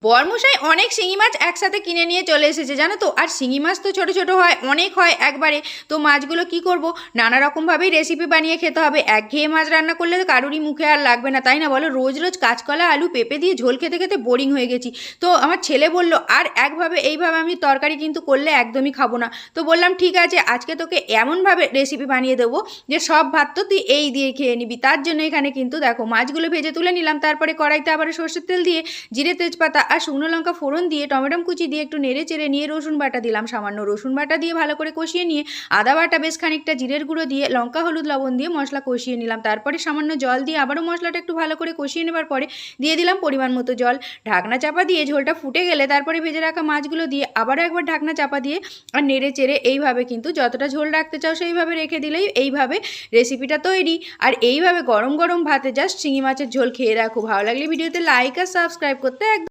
বরমশাই অনেক শিঙি মাছ একসাথে কিনে নিয়ে চলে এসেছে জানো তো। আর শিঙি মাছ তো ছোট ছোট হয়, অনেক হয় একবারে। তো মাছগুলো কি করব, নানা রকমভাবেই রেসিপি বানিয়ে খেতে হবে। একঘেয়ে মাছ রান্না করলে তো কারুরই মুখে আর লাগবে না, তাই না বলো? রোজ রোজ কাঁচকলা আলু পেঁপে দিয়ে ঝোল খেতে খেতে বোরিং হয়ে গেছি। তো আমার ছেলে বলল, আর একভাবে এইভাবে আমি তরকারি কিন্তু করলে একদমই খাবো না। তো বললাম ঠিক আছে, আজকে তোকে এমনভাবে রেসিপি বানিয়ে দেবো যে সব ভাত তো তুই এই দিয়ে খেয়ে নিবি। তার জন্য এখানে কিন্তু দেখো মাছগুলো ভেজে তুলে নিলাম, তারপরে কড়াইতে আবার সর্ষের তেল দিয়ে জিরে তেজপাতা আর শুকনো লঙ্কা ফোড়ন দিয়ে টমেটো কুচি দিয়ে একটু নেড়ে চেড়ে নিয়ে রসুন বাটা দিলাম, সামান্য রসুন বাটা দিয়ে ভালো করে কষিয়ে নিয়ে আদা বাটা বেশ খানিকটা, জিরের গুঁড়ো দিয়ে লঙ্কা হলুদ লবণ দিয়ে মশলা কষিয়ে নিলাম। তারপরে সামান্য জল দিয়ে আবারও মশলাটা একটু ভালো করে কষিয়ে নেবার পরে দিয়ে দিলাম পরিমাণ মতো জল। ঢাকনা চাপা দিয়ে ঝোলটা ফুটে গেলে তারপরে ভেজে রাখা মাছগুলো দিয়ে আবারও একবার ঢাকনা চাপা দিয়ে আর নেড়ে চেড়ে এইভাবে কিন্তু যতটা ঝোল রাখতে চাও সেইভাবে রেখে দিলেই এইভাবে রেসিপিটা তৈরি। আর এইভাবে গরম গরম ভাতে জাস্ট শিঙি মাছের ঝোল খেয়ে রাখো। ভালো লাগলে ভিডিওতে লাইক আর সাবস্ক্রাইব করতে একদম